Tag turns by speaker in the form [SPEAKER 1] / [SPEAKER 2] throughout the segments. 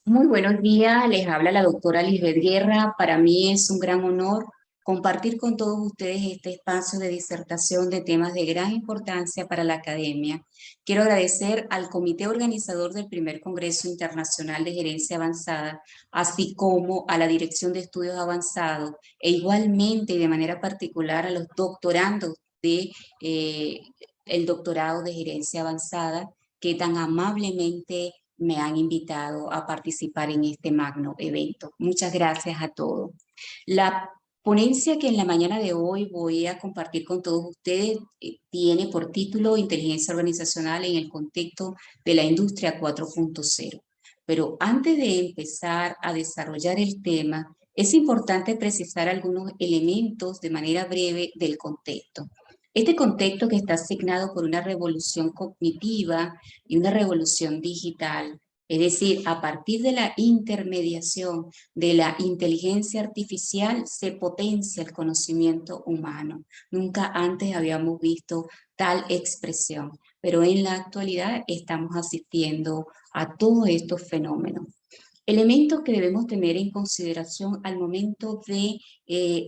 [SPEAKER 1] Muy buenos días, les habla la doctora Lisbeth Guerra. Para mí es un gran honor compartir con todos ustedes este espacio de disertación de temas de gran importancia para la academia. Quiero agradecer al comité organizador del primer Congreso Internacional de Gerencia Avanzada, así como a la Dirección de Estudios Avanzados e igualmente y de manera particular a los doctorandos de el doctorado de Gerencia Avanzada que tan amablemente me han invitado a participar en este magno evento. Muchas gracias a todos. La ponencia que en la mañana de hoy voy a compartir con todos ustedes tiene por título Inteligencia Organizacional en el contexto de la industria 4.0. Pero antes de empezar a desarrollar el tema, es importante precisar algunos elementos de manera breve del contexto. Este contexto que está asignado por una revolución cognitiva y una revolución digital, es decir, a partir de la intermediación de la inteligencia artificial se potencia el conocimiento humano. Nunca antes habíamos visto tal expresión, pero en la actualidad estamos asistiendo a todos estos fenómenos. Elementos que debemos tener en consideración al momento de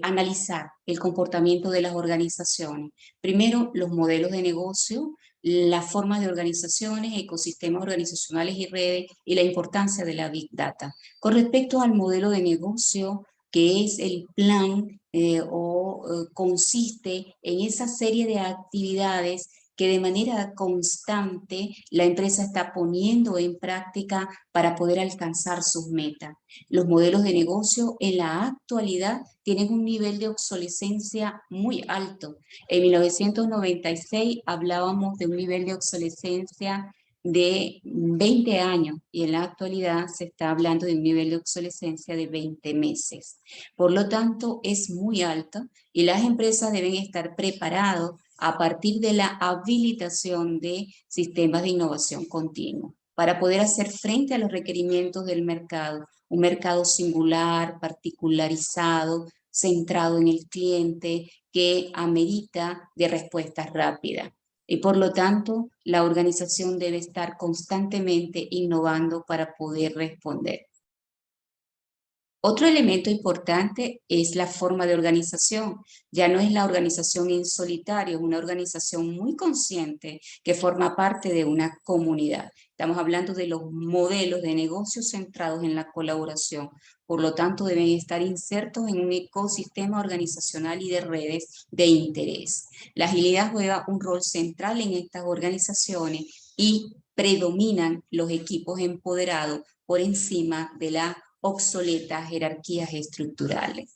[SPEAKER 1] analizar el comportamiento de las organizaciones. Primero, los modelos de negocio, las formas de organizaciones, ecosistemas organizacionales y redes y la importancia de la Big Data. Con respecto al modelo de negocio, que es el plan consiste en esa serie de actividades que de manera constante la empresa está poniendo en práctica para poder alcanzar sus metas. Los modelos de negocio en la actualidad tienen un nivel de obsolescencia muy alto. En 1996 hablábamos de un nivel de obsolescencia de 20 años y en la actualidad se está hablando de un nivel de obsolescencia de 20 meses. Por lo tanto, es muy alto y las empresas deben estar preparadas a partir de la habilitación de sistemas de innovación continua para poder hacer frente a los requerimientos del mercado, un mercado singular, particularizado, centrado en el cliente, que amerita de respuestas rápidas. Y por lo tanto, la organización debe estar constantemente innovando para poder responder. Otro elemento importante es la forma de organización. Ya no es la organización en solitario, es una organización muy consciente que forma parte de una comunidad. Estamos hablando de los modelos de negocios centrados en la colaboración. Por lo tanto, deben estar insertos en un ecosistema organizacional y de redes de interés. La agilidad juega un rol central en estas organizaciones y predominan los equipos empoderados por encima de la obsoletas jerarquías estructurales.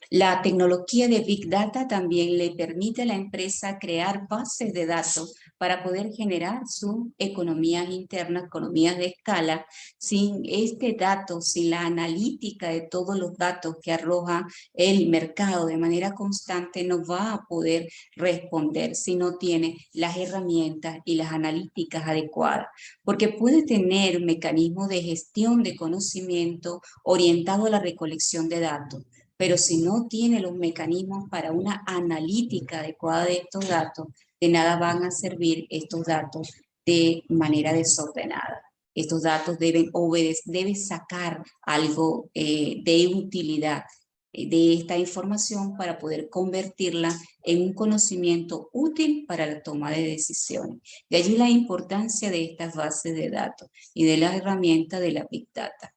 [SPEAKER 1] La tecnología de Big Data también le permite a la empresa crear bases de datos para poder generar sus economías internas, economías de escala. Sin este dato, sin la analítica de todos los datos que arroja el mercado de manera constante, no va a poder responder si no tiene las herramientas y las analíticas adecuadas. Porque puede tener mecanismos de gestión de conocimiento orientado a la recolección de datos, pero si no tiene los mecanismos para una analítica adecuada de estos datos, de nada van a servir estos datos de manera desordenada. Estos datos deben sacar algo de utilidad de esta información para poder convertirla en un conocimiento útil para la toma de decisiones. De allí la importancia de estas bases de datos y de la herramienta de la Big Data.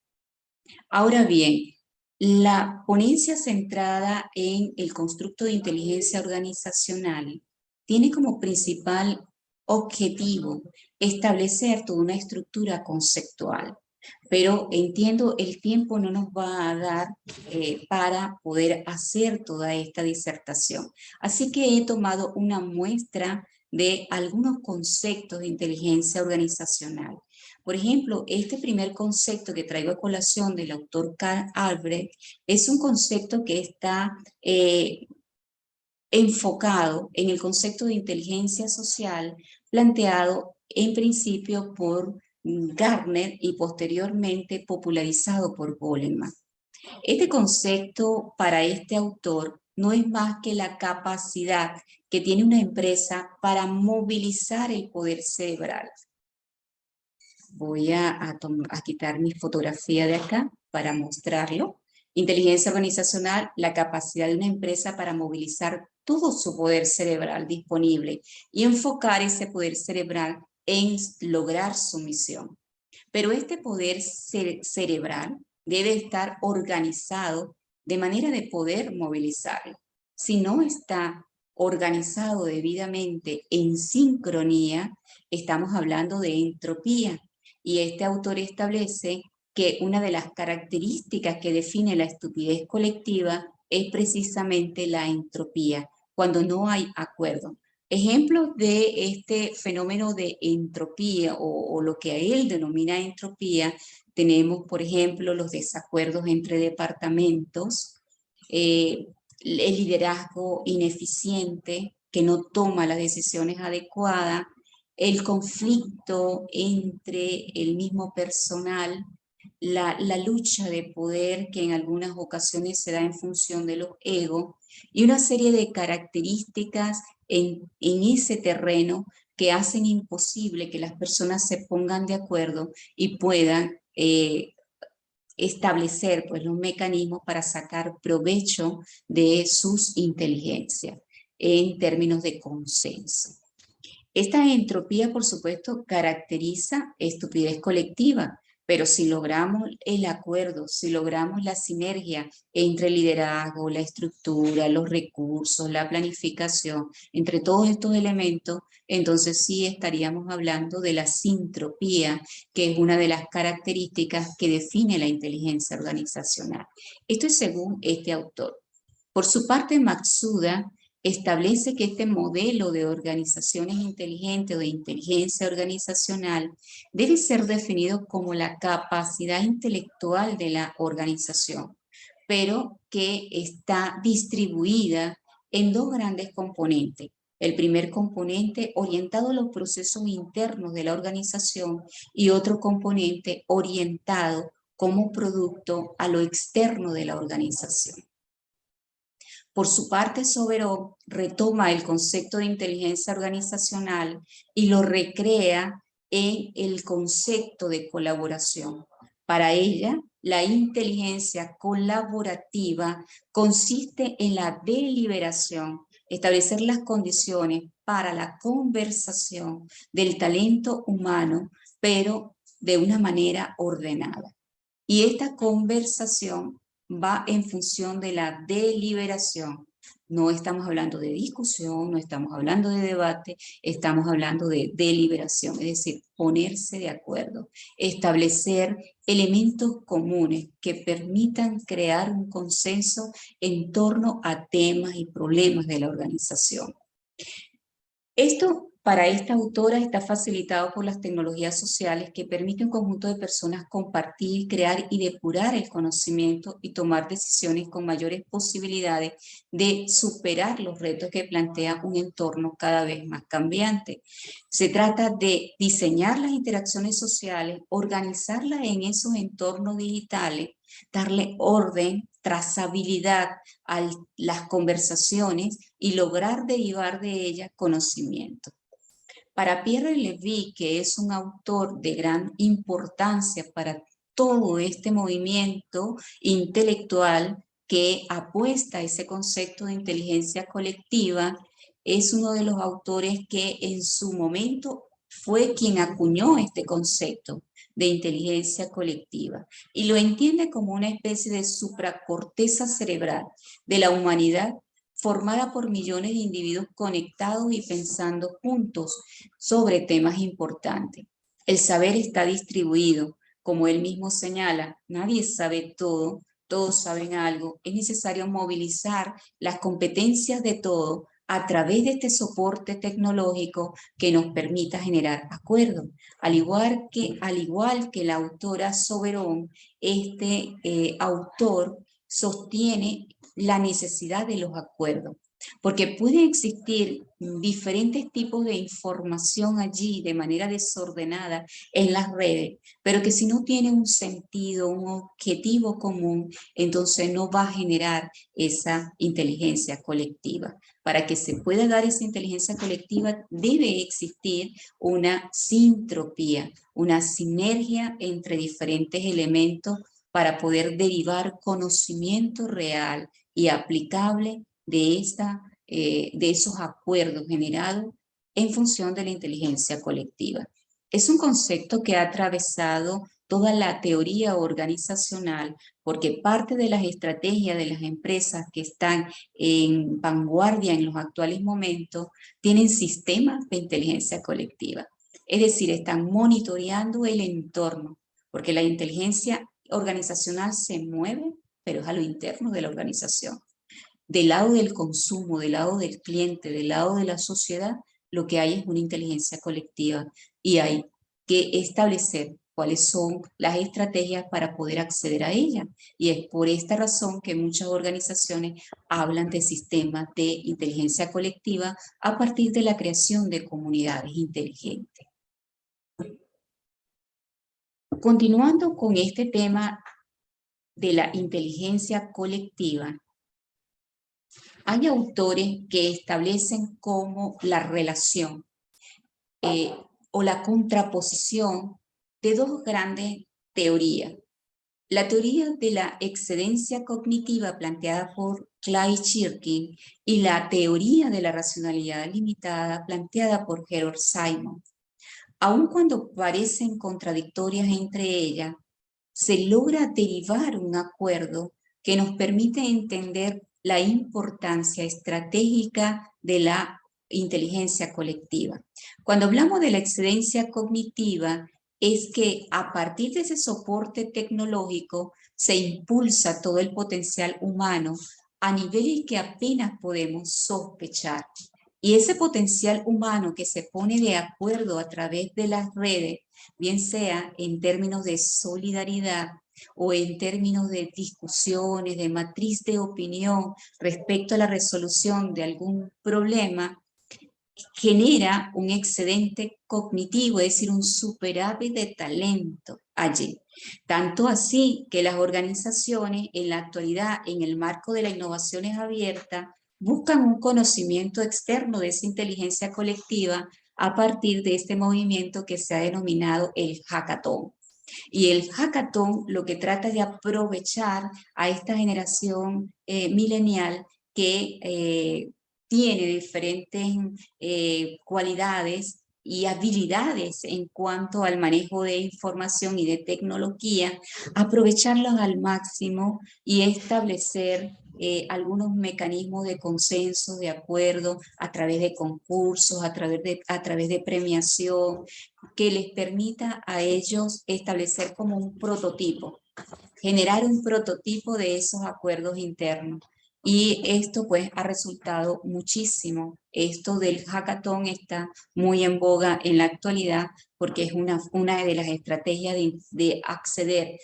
[SPEAKER 1] Ahora bien, la ponencia centrada en el constructo de inteligencia organizacional tiene como principal objetivo establecer toda una estructura conceptual, pero entiendo el tiempo no nos va a dar para poder hacer toda esta disertación. Así que he tomado una muestra de algunos conceptos de inteligencia organizacional. Por ejemplo, este primer concepto que traigo a colación del autor Carl Albrecht es un concepto que está enfocado en el concepto de inteligencia social planteado en principio por Gartner y posteriormente popularizado por Goleman. Este concepto para este autor no es más que la capacidad que tiene una empresa para movilizar el poder cerebral Voy a quitar mi fotografía de acá para mostrarlo. Inteligencia organizacional, la capacidad de una empresa para movilizar todo su poder cerebral disponible y enfocar ese poder cerebral en lograr su misión. Pero este poder cerebral debe estar organizado de manera de poder movilizarlo. Si no está organizado debidamente en sincronía, estamos hablando de entropía. Y este autor establece que una de las características que define la estupidez colectiva es precisamente la entropía, cuando no hay acuerdo. Ejemplos de este fenómeno de entropía o lo que él denomina entropía, tenemos, por ejemplo, los desacuerdos entre departamentos, el liderazgo ineficiente que no toma las decisiones adecuadas, el conflicto entre el mismo personal, la lucha de poder que en algunas ocasiones se da en función de los egos y una serie de características en ese terreno que hacen imposible que las personas se pongan de acuerdo y puedan establecer pues, los mecanismos para sacar provecho de sus inteligencias en términos de consenso. Esta entropía, por supuesto, caracteriza estupidez colectiva, pero si logramos el acuerdo, si logramos la sinergia entre el liderazgo, la estructura, los recursos, la planificación, entre todos estos elementos, entonces sí estaríamos hablando de la sintropía, que es una de las características que define la inteligencia organizacional. Esto es según este autor. Por su parte, Matsuda establece que este modelo de organizaciones inteligentes o de inteligencia organizacional debe ser definido como la capacidad intelectual de la organización, pero que está distribuida en dos grandes componentes. El primer componente orientado a los procesos internos de la organización y otro componente orientado como producto a lo externo de la organización. Por su parte, Soberón retoma el concepto de inteligencia organizacional y lo recrea en el concepto de colaboración. Para ella, la inteligencia colaborativa consiste en la deliberación, establecer las condiciones para la conversación del talento humano, pero de una manera ordenada. Y esta conversación va en función de la deliberación. No estamos hablando de discusión, no estamos hablando de debate, estamos hablando de deliberación, es decir, ponerse de acuerdo, establecer elementos comunes que permitan crear un consenso en torno a temas y problemas de la organización. Esto para esta autora está facilitado por las tecnologías sociales que permiten a un conjunto de personas compartir, crear y depurar el conocimiento y tomar decisiones con mayores posibilidades de superar los retos que plantea un entorno cada vez más cambiante. Se trata de diseñar las interacciones sociales, organizarlas en esos entornos digitales, darle orden, trazabilidad a las conversaciones y lograr derivar de ellas conocimiento. Para Pierre Levy, que es un autor de gran importancia para todo este movimiento intelectual que apuesta a ese concepto de inteligencia colectiva, es uno de los autores que en su momento fue quien acuñó este concepto de inteligencia colectiva y lo entiende como una especie de supracorteza cerebral de la humanidad formada por millones de individuos conectados y pensando juntos sobre temas importantes. El saber está distribuido, como él mismo señala, nadie sabe todo, todos saben algo, es necesario movilizar las competencias de todos a través de este soporte tecnológico que nos permita generar acuerdos. Al igual que la autora Soberón, este autor sostiene la necesidad de los acuerdos. porque puede existir diferentes tipos de información allí de manera desordenada en las redes, pero que si no tiene un sentido, un objetivo común, entonces no va a generar esa inteligencia colectiva. Para que se pueda dar esa inteligencia colectiva debe existir una sintropía, una sinergia entre diferentes elementos para poder derivar conocimiento real y aplicable de esos acuerdos generados en función de la inteligencia colectiva. Es un concepto que ha atravesado toda la teoría organizacional porque parte de las estrategias de las empresas que están en vanguardia en los actuales momentos tienen sistemas de inteligencia colectiva. Es decir, están monitoreando el entorno, porque la inteligencia organizacional se mueve, pero es a lo interno de la organización. Del lado del consumo, del lado del cliente, del lado de la sociedad, lo que hay es una inteligencia colectiva y hay que establecer cuáles son las estrategias para poder acceder a ella. Y es por esta razón que muchas organizaciones hablan de sistemas de inteligencia colectiva a partir de la creación de comunidades inteligentes. Continuando con este tema de la inteligencia colectiva, hay autores que establecen como la relación o la contraposición de dos grandes teorías. La teoría de la excedencia cognitiva planteada por Clay Shirkin y la teoría de la racionalidad limitada planteada por Harold Simon. Aun cuando parecen contradictorias entre ellas, se logra derivar un acuerdo que nos permite entender la importancia estratégica de la inteligencia colectiva. Cuando hablamos de la excedencia cognitiva, es que a partir de ese soporte tecnológico se impulsa todo el potencial humano a niveles que apenas podemos sospechar. Y ese potencial humano que se pone de acuerdo a través de las redes, bien sea en términos de solidaridad o en términos de discusiones, de matriz de opinión respecto a la resolución de algún problema, genera un excedente cognitivo, es decir, un superávit de talento allí. Tanto así que las organizaciones en la actualidad, en el marco de las innovaciones abiertas, buscan un conocimiento externo de esa inteligencia colectiva a partir de este movimiento que se ha denominado el hackathon. Y el hackathon lo que trata de aprovechar a esta generación milenial que tiene diferentes cualidades y habilidades en cuanto al manejo de información y de tecnología, aprovecharlos al máximo y establecer algunos mecanismos de consenso, de acuerdo, a través de concursos, a través de premiación, que les permita a ellos establecer como un prototipo, generar un prototipo de esos acuerdos internos. Y esto pues ha resultado muchísimo. Esto del hackathon está muy en boga en la actualidad porque es una de las estrategias de acceder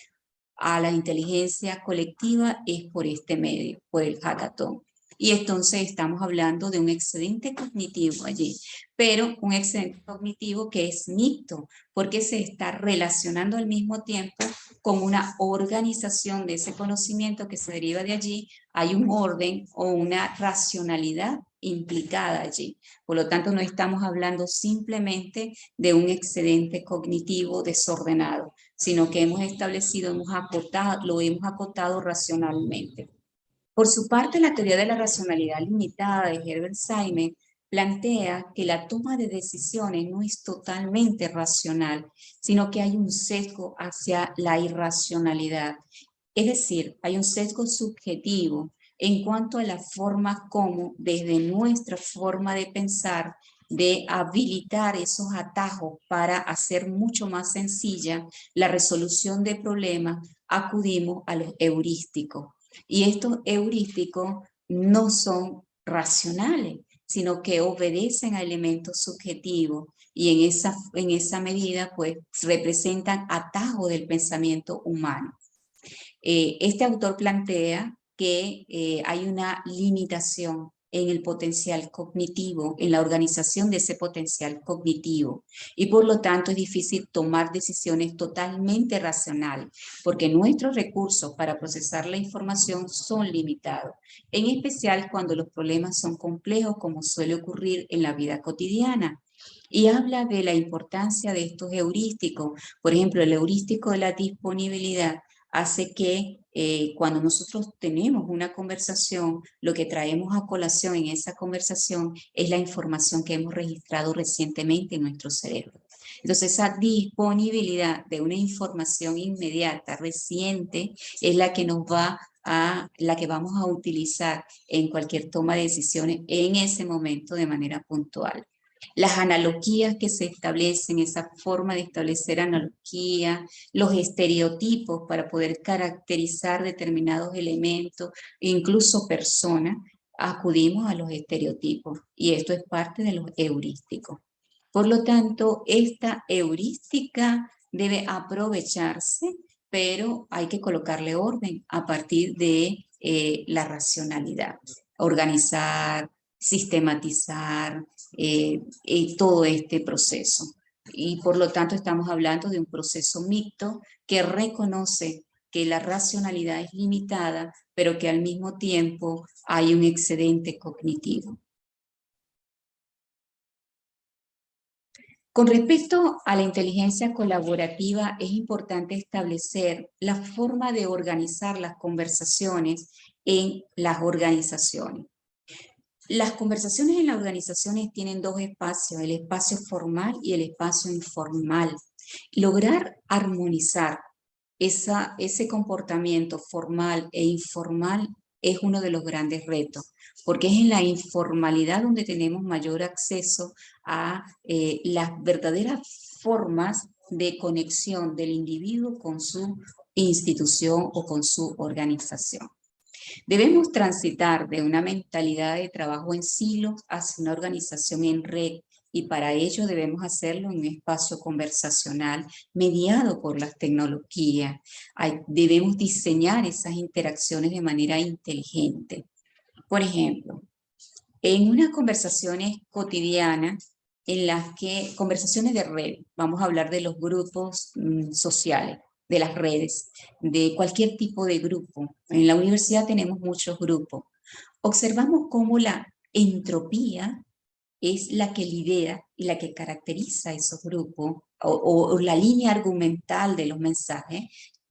[SPEAKER 1] a la inteligencia colectiva es por este medio, por el hackathon. Y entonces estamos hablando de un excedente cognitivo allí, pero un excedente cognitivo que es mixto, porque se está relacionando al mismo tiempo con una organización de ese conocimiento que se deriva de allí, hay un orden o una racionalidad implicada allí. Por lo tanto, no estamos hablando simplemente de un excedente cognitivo desordenado, sino que hemos establecido, lo hemos acotado racionalmente. Por su parte, la teoría de la racionalidad limitada de Herbert Simon plantea que la toma de decisiones no es totalmente racional, sino que hay un sesgo hacia la irracionalidad. Es decir, hay un sesgo subjetivo en cuanto a la forma como, desde nuestra forma de pensar, de habilitar esos atajos para hacer mucho más sencilla la resolución de problemas, acudimos a los heurísticos. Y estos heurísticos no son racionales, sino que obedecen a elementos subjetivos y en esa medida pues representan atajos del pensamiento humano. Este autor plantea que hay una limitación en el potencial cognitivo, en la organización de ese potencial cognitivo. Y por lo tanto es difícil tomar decisiones totalmente racionales, porque nuestros recursos para procesar la información son limitados, en especial cuando los problemas son complejos, como suele ocurrir en la vida cotidiana. Y habla de la importancia de estos heurísticos. Por ejemplo, el heurístico de la disponibilidad hace que cuando nosotros tenemos una conversación, lo que traemos a colación en esa conversación es la información que hemos registrado recientemente en nuestro cerebro. Entonces, esa disponibilidad de una información inmediata, reciente, es la que la que vamos a utilizar en cualquier toma de decisiones en ese momento de manera puntual. Las analogías que se establecen, esa forma de establecer analogía, los estereotipos para poder caracterizar determinados elementos, incluso personas, acudimos a los estereotipos y esto es parte de los heurísticos. Por lo tanto, esta heurística debe aprovecharse, pero hay que colocarle orden a partir de la racionalidad, organizar, sistematizar todo este proceso. Y por lo tanto estamos hablando de un proceso mixto que reconoce que la racionalidad es limitada, pero que al mismo tiempo hay un excedente cognitivo. Con respecto a la inteligencia colaborativa, es importante establecer la forma de organizar las conversaciones en las organizaciones. Las conversaciones en las organizaciones tienen dos espacios, el espacio formal y el espacio informal. Lograr armonizar ese comportamiento formal e informal es uno de los grandes retos, porque es en la informalidad donde tenemos mayor acceso a las verdaderas formas de conexión del individuo con su institución o con su organización. Debemos transitar de una mentalidad de trabajo en silos hacia una organización en red y para ello debemos hacerlo en un espacio conversacional mediado por las tecnologías. Debemos diseñar esas interacciones de manera inteligente. Por ejemplo, en unas conversaciones cotidianas, conversaciones de red, vamos a hablar de los grupos sociales, de las redes, de cualquier tipo de grupo. En la universidad tenemos muchos grupos. Observamos cómo la entropía es la que lidera y la que caracteriza esos grupos, o la línea argumental de los mensajes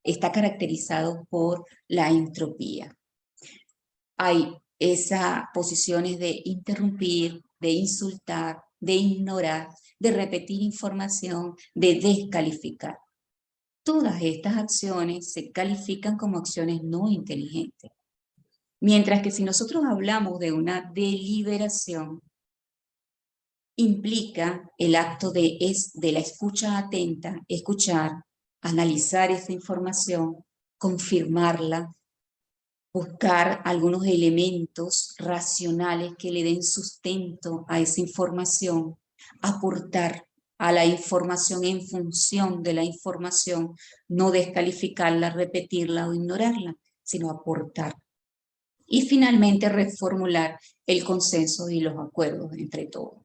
[SPEAKER 1] está caracterizado por la entropía. Hay esas posiciones de interrumpir, de insultar, de ignorar, de repetir información, de descalificar. Todas estas acciones se califican como acciones no inteligentes. Mientras que si nosotros hablamos de una deliberación, implica el acto de la escucha atenta, escuchar, analizar esa información, confirmarla, buscar algunos elementos racionales que le den sustento a esa información, aportar a la información en función de la información, no descalificarla, repetirla o ignorarla, sino aportar. Y finalmente reformular el consenso y los acuerdos entre todos.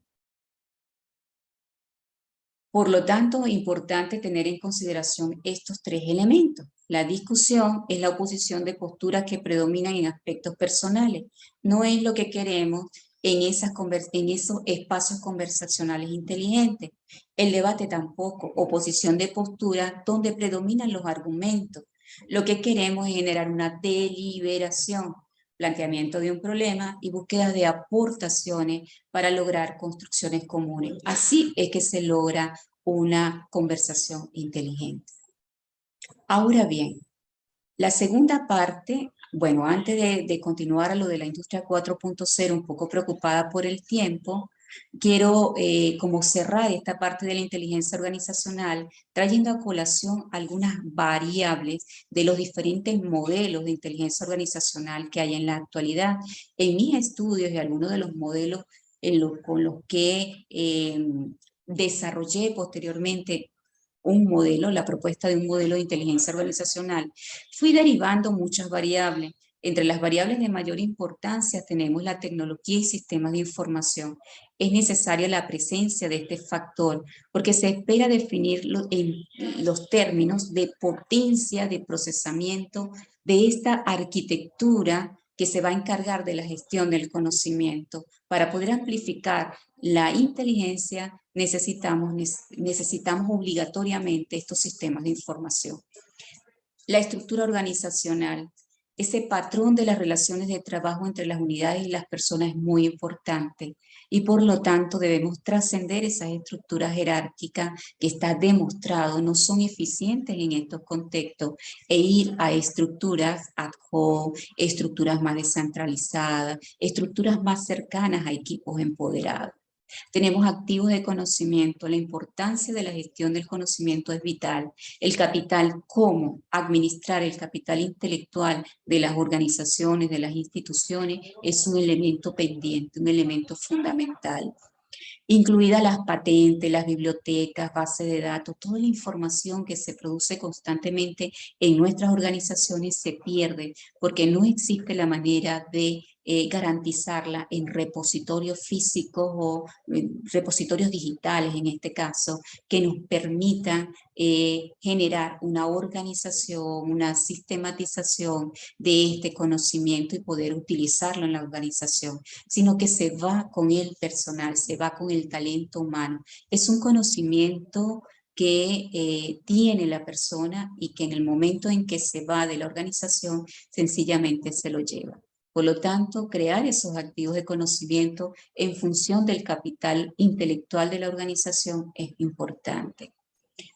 [SPEAKER 1] Por lo tanto, es importante tener en consideración estos tres elementos. La discusión es la oposición de posturas que predominan en aspectos personales. No es lo que queremos en esos espacios conversacionales inteligentes. El debate tampoco, oposición de posturas donde predominan los argumentos. Lo que queremos es generar una deliberación, planteamiento de un problema y búsqueda de aportaciones para lograr construcciones comunes. Así es que se logra una conversación inteligente. Ahora bien, la segunda parte, bueno, antes de continuar a lo de la industria 4.0, un poco preocupada por el tiempo, quiero como cerrar esta parte de la inteligencia organizacional trayendo a colación algunas variables de los diferentes modelos de inteligencia organizacional que hay en la actualidad. En mis estudios y algunos de los modelos con los que desarrollé posteriormente un modelo, la propuesta de un modelo de inteligencia organizacional, fui derivando muchas variables, Entre las variables de mayor importancia tenemos la tecnología y sistemas de información. Es necesaria la presencia de este factor porque se espera definirlo en los términos de potencia de procesamiento de esta arquitectura que se va a encargar de la gestión del conocimiento. Para poder amplificar la inteligencia necesitamos obligatoriamente estos sistemas de información. La estructura organizacional, ese patrón de las relaciones de trabajo entre las unidades y las personas es muy importante y por lo tanto debemos trascender esas estructuras jerárquicas que está demostrado no son eficientes en estos contextos e ir a estructuras ad hoc, estructuras más descentralizadas, estructuras más cercanas a equipos empoderados. Tenemos activos de conocimiento, la importancia de la gestión del conocimiento es vital. El capital, cómo administrar el capital intelectual de las organizaciones, de las instituciones, es un elemento pendiente, un elemento fundamental. Incluidas las patentes, las bibliotecas, bases de datos, toda la información que se produce constantemente en nuestras organizaciones se pierde porque no existe la manera de garantizarla en repositorios físicos o repositorios digitales en este caso, que nos permitan generar una organización, una sistematización de este conocimiento y poder utilizarlo en la organización, sino que se va con el personal, se va con el talento humano. Es un conocimiento que tiene la persona y que en el momento en que se va de la organización, sencillamente se lo lleva. Por lo tanto, crear esos activos de conocimiento en función del capital intelectual de la organización es importante.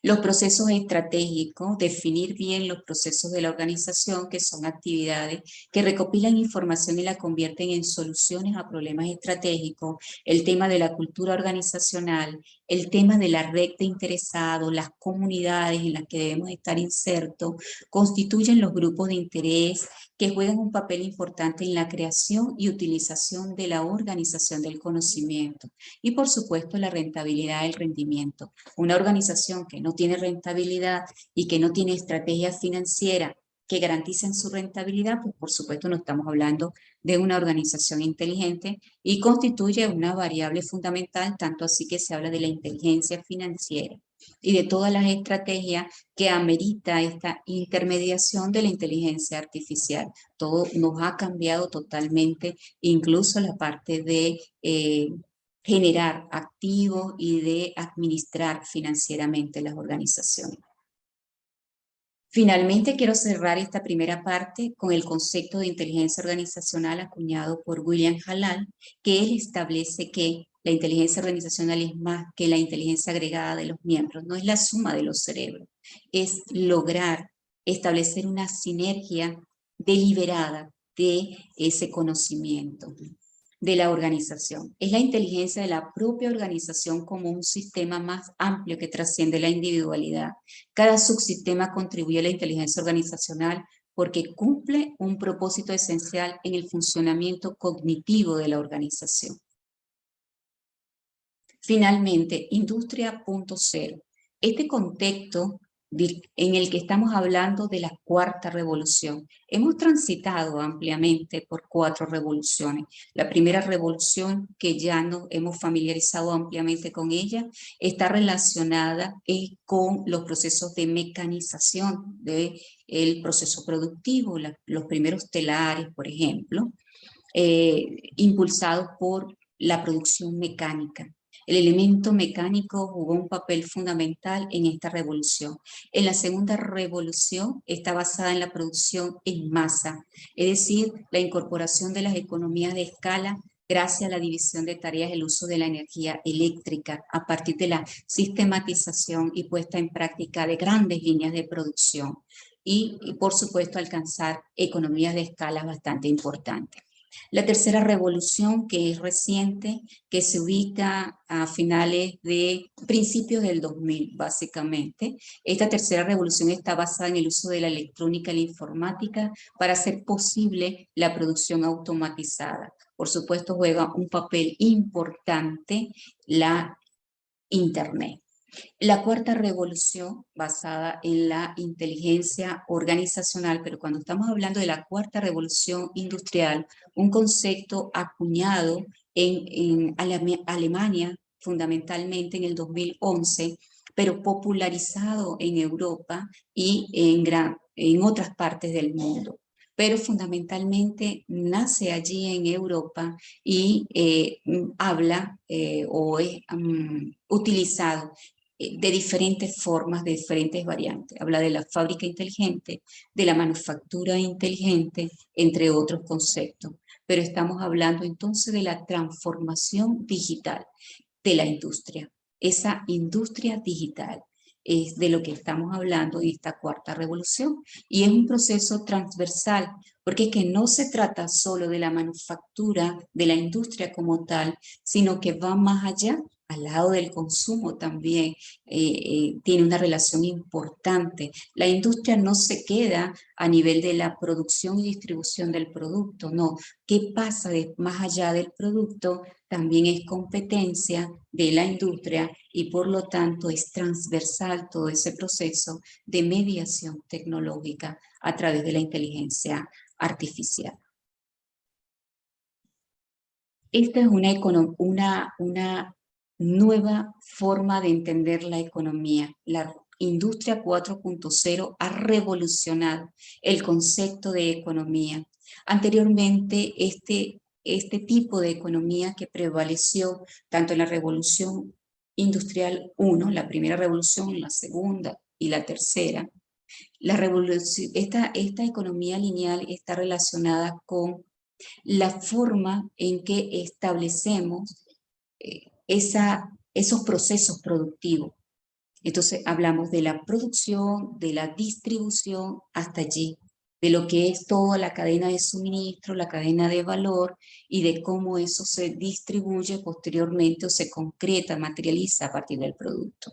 [SPEAKER 1] Los procesos estratégicos, definir bien los procesos de la organización, que son actividades que recopilan información y la convierten en soluciones a problemas estratégicos, el tema de la cultura organizacional, el tema de la red de interesados, las comunidades en las que debemos estar insertos, constituyen los grupos de interés que juegan un papel importante en la creación y utilización de la organización del conocimiento y, por supuesto, la rentabilidad del rendimiento. Una organización que no tiene rentabilidad y que no tiene estrategias financieras que garanticen su rentabilidad, pues por supuesto no estamos hablando de una organización inteligente y constituye una variable fundamental, tanto así que se habla de la inteligencia financiera y de todas las estrategias que amerita esta intermediación de la inteligencia artificial. Todo nos ha cambiado totalmente, incluso la parte de generar activos y de administrar financieramente las organizaciones. Finalmente, quiero cerrar esta primera parte con el concepto de inteligencia organizacional acuñado por William Halal, que él establece que la inteligencia organizacional es más que la inteligencia agregada de los miembros, no es la suma de los cerebros, es lograr establecer una sinergia deliberada de ese conocimiento de la organización. Es la inteligencia de la propia organización como un sistema más amplio que trasciende la individualidad. Cada subsistema contribuye a la inteligencia organizacional porque cumple un propósito esencial en el funcionamiento cognitivo de la organización. Finalmente, Industria 4.0. Este contexto en el que estamos hablando de la cuarta revolución. Hemos transitado ampliamente por 4 revoluciones. La primera revolución, que ya nos hemos familiarizado ampliamente con ella, está relacionada con los procesos de mecanización del proceso productivo, los primeros telares, por ejemplo, impulsados por la producción mecánica. El elemento mecánico jugó un papel fundamental en esta revolución. En la segunda revolución está basada en la producción en masa, es decir, la incorporación de las economías de escala gracias a la división de tareas, el uso de la energía eléctrica a partir de la sistematización y puesta en práctica de grandes líneas de producción y por supuesto, alcanzar economías de escala bastante importantes. La tercera revolución, que es reciente, que se ubica a principios del 2000, básicamente. Esta tercera revolución está basada en el uso de la electrónica y la informática para hacer posible la producción automatizada. Por supuesto, juega un papel importante la Internet. La cuarta revolución basada en la inteligencia organizacional, pero cuando estamos hablando de la cuarta revolución industrial, un concepto acuñado en Alemania fundamentalmente en el 2011, pero popularizado en Europa y en otras partes del mundo. Pero fundamentalmente nace allí en Europa y habla o es utilizado de diferentes formas, de diferentes variantes. Habla de la fábrica inteligente, de la manufactura inteligente, entre otros conceptos. Pero estamos hablando entonces de la transformación digital de la industria. Esa industria digital es de lo que estamos hablando en esta cuarta revolución y es un proceso transversal porque es que no se trata solo de la manufactura, de la industria como tal, sino que va más allá, al lado del consumo también, tiene una relación importante. La industria no se queda a nivel de la producción y distribución del producto, no. ¿Qué pasa más allá del producto? También es competencia de la industria y por lo tanto es transversal todo ese proceso de mediación tecnológica a través de la inteligencia artificial. Esta es una nueva forma de entender la economía. La industria 4.0 ha revolucionado el concepto de economía. Anteriormente, este tipo de economía que prevaleció tanto en la Revolución Industrial 1, la primera revolución, la segunda y la tercera, esta economía lineal está relacionada con la forma en que establecemos esos procesos productivos. Entonces hablamos de la producción, de la distribución hasta allí, de lo que es toda la cadena de suministro, la cadena de valor y de cómo eso se distribuye posteriormente o se concreta, materializa a partir del producto.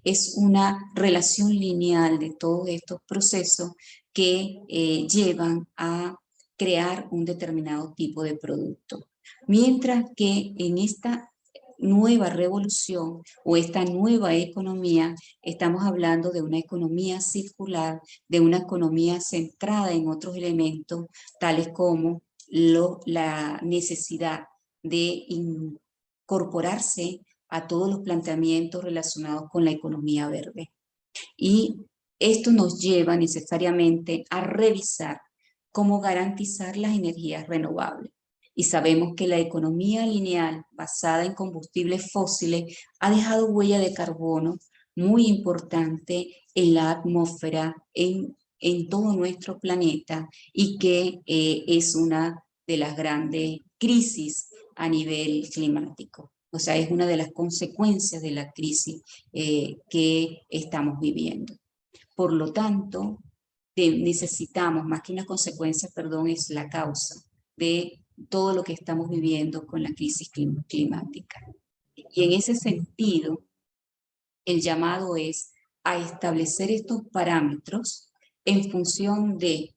[SPEAKER 1] Es una relación lineal de todos estos procesos que llevan a crear un determinado tipo de producto. Mientras que en esta nueva revolución o esta nueva economía, estamos hablando de una economía circular, de una economía centrada en otros elementos, tales como la necesidad de incorporarse a todos los planteamientos relacionados con la economía verde. Y esto nos lleva necesariamente a revisar cómo garantizar las energías renovables. Y sabemos que la economía lineal basada en combustibles fósiles ha dejado huella de carbono muy importante en la atmósfera, en todo nuestro planeta y que es una de las grandes crisis a nivel climático. O sea, es una de las consecuencias de la crisis que estamos viviendo. Por lo tanto, necesitamos, más que una consecuencia, perdón, es la causa de todo lo que estamos viviendo con la crisis climática. Y en ese sentido, el llamado es a establecer estos parámetros en función de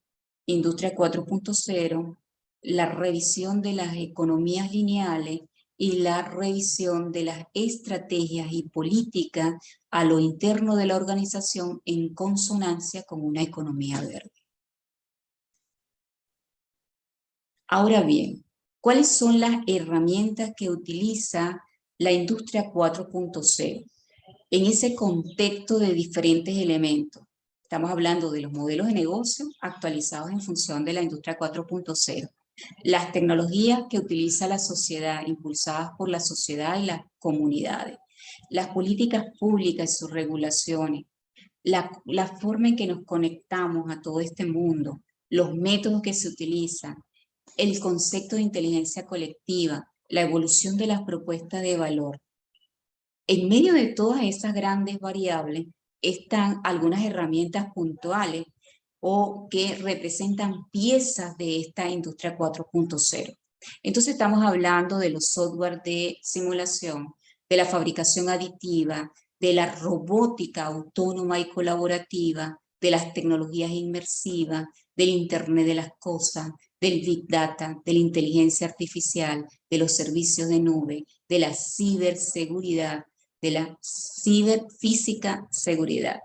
[SPEAKER 1] Industria 4.0, la revisión de las economías lineales y la revisión de las estrategias y políticas a lo interno de la organización en consonancia con una economía verde. Ahora bien, ¿cuáles son las herramientas que utiliza la industria 4.0? En ese contexto de diferentes elementos. Estamos hablando de los modelos de negocio actualizados en función de la industria 4.0, las tecnologías que utiliza la sociedad, impulsadas por la sociedad y las comunidades, las políticas públicas y sus regulaciones, la forma en que nos conectamos a todo este mundo, los métodos que se utilizan, el concepto de inteligencia colectiva, la evolución de las propuestas de valor. En medio de todas esas grandes variables están algunas herramientas puntuales o que representan piezas de esta industria 4.0. Entonces estamos hablando de los software de simulación, de la fabricación aditiva, de la robótica autónoma y colaborativa, de las tecnologías inmersivas, del Internet de las cosas, del Big Data, de la inteligencia artificial, de los servicios de nube, de la ciberseguridad, de la ciberfísica seguridad,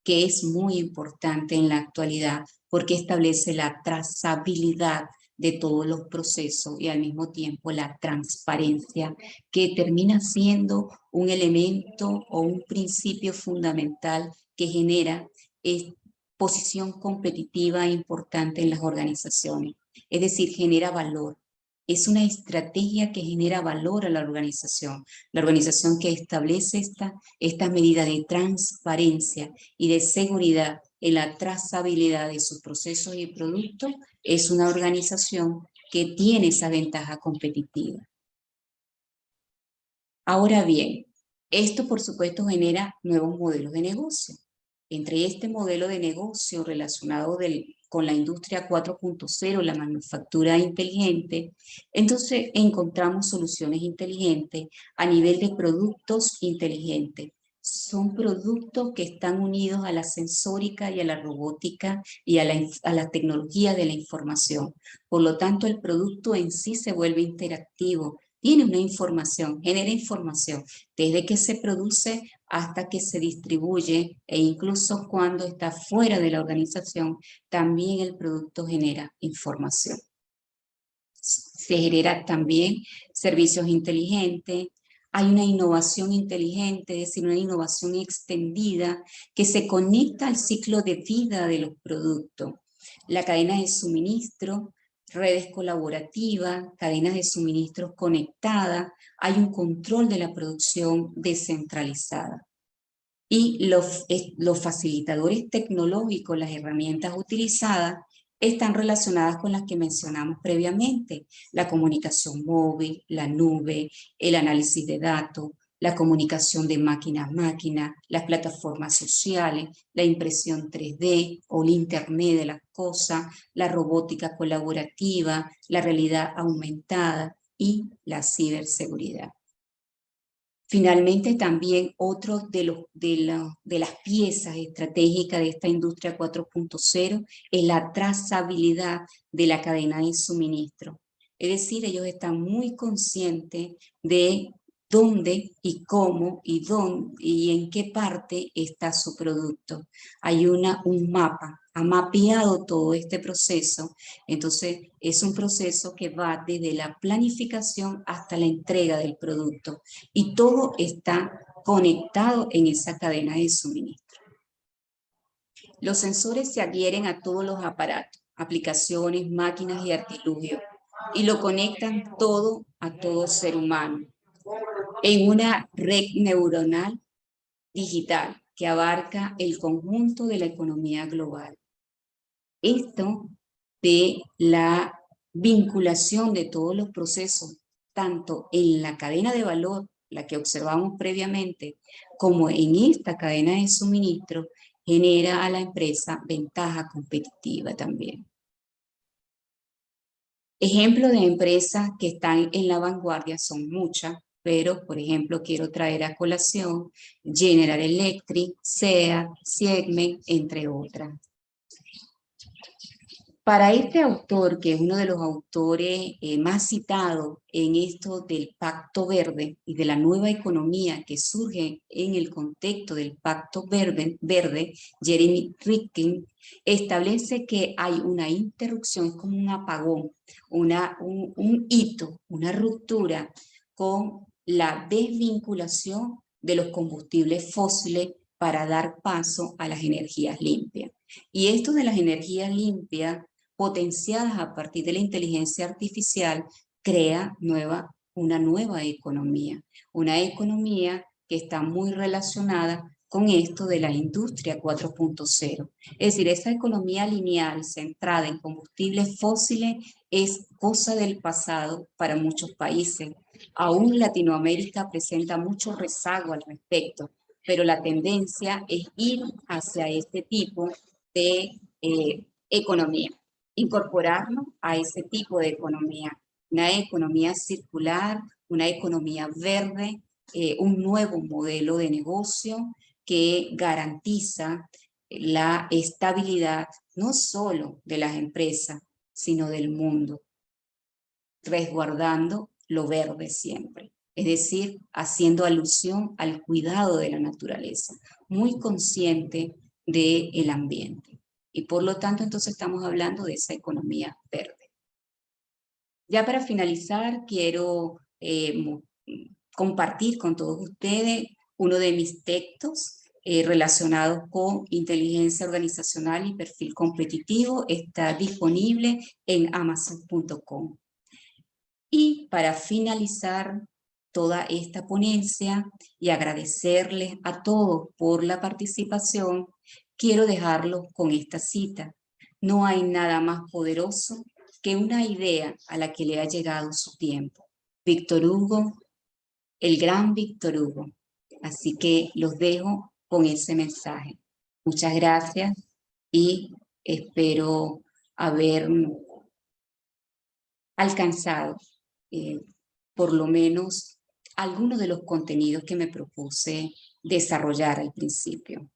[SPEAKER 1] que es muy importante en la actualidad porque establece la trazabilidad de todos los procesos y al mismo tiempo la transparencia, que termina siendo un elemento o un principio fundamental que genera posición competitiva importante en las organizaciones. Es decir, genera valor. Es una estrategia que genera valor a la organización que establece esta medida de transparencia y de seguridad en la trazabilidad de sus procesos y productos, es una organización que tiene esa ventaja competitiva. Ahora bien, esto por supuesto genera nuevos modelos de negocio. Entre este modelo de negocio relacionado con la industria 4.0, la manufactura inteligente, entonces encontramos soluciones inteligentes a nivel de productos inteligentes. Son productos que están unidos a la sensórica y a la robótica y a la tecnología de la información. Por lo tanto, el producto en sí se vuelve interactivo, tiene una información, genera información, desde que se produce hasta que se distribuye e incluso cuando está fuera de la organización, también el producto genera información. Se genera también servicios inteligentes, hay una innovación inteligente, es decir, una innovación extendida que se conecta al ciclo de vida de los productos. La cadena de suministro, redes colaborativas, cadenas de suministros conectadas, hay un control de la producción descentralizada. Y los facilitadores tecnológicos, las herramientas utilizadas, están relacionadas con las que mencionamos previamente: la comunicación móvil, la nube, el análisis de datos, la comunicación de máquina a máquina, las plataformas sociales, la impresión 3D o el Internet de las cosas, la robótica colaborativa, la realidad aumentada y la ciberseguridad. Finalmente, también otro de las piezas estratégicas de esta industria 4.0 es la trazabilidad de la cadena de suministro. Es decir, ellos están muy conscientes de dónde y cómo y en qué parte está su producto. Hay un mapa, ha mapeado todo este proceso. Entonces, es un proceso que va desde la planificación hasta la entrega del producto. Y todo está conectado en esa cadena de suministro. Los sensores se adhieren a todos los aparatos, aplicaciones, máquinas y artilugios, y lo conectan todo a todo ser humano en una red neuronal digital que abarca el conjunto de la economía global. Esto de la vinculación de todos los procesos, tanto en la cadena de valor, la que observamos previamente, como en esta cadena de suministro, genera a la empresa ventaja competitiva también. Ejemplos de empresas que están en la vanguardia son muchas, pero por ejemplo quiero traer a colación General Electric, SEAT, Siemens, entre otras. Para este autor, que es uno de los autores más citados en esto del Pacto Verde y de la nueva economía que surge en el contexto del Pacto Verde, Jeremy Rifkin, establece que hay una interrupción, como un apagón, un hito, una ruptura con la desvinculación de los combustibles fósiles para dar paso a las energías limpias. Y esto de las energías limpias potenciadas a partir de la inteligencia artificial, crea una nueva economía, una economía que está muy relacionada con esto de la industria 4.0. Es decir, esa economía lineal centrada en combustibles fósiles es cosa del pasado para muchos países. Aún Latinoamérica presenta mucho rezago al respecto, pero la tendencia es ir hacia este tipo de economía, incorporarnos a ese tipo de economía, una economía circular, una economía verde, un nuevo modelo de negocio que garantiza la estabilidad no solo de las empresas, sino del mundo, resguardando lo verde siempre. es decir, haciendo alusión al cuidado de la naturaleza, muy consciente del ambiente. Y por lo tanto, entonces estamos hablando de esa economía verde. Ya para finalizar, quiero compartir con todos ustedes uno de mis textos relacionados con inteligencia organizacional y perfil competitivo. Está disponible en amazon.com. Y para finalizar toda esta ponencia y agradecerles a todos por la participación, quiero dejarlos con esta cita. No hay nada más poderoso que una idea a la que le ha llegado su tiempo. Víctor Hugo, el gran Víctor Hugo. Así que los dejo con ese mensaje. Muchas gracias y espero haber alcanzado por lo menos algunos de los contenidos que me propuse desarrollar al principio.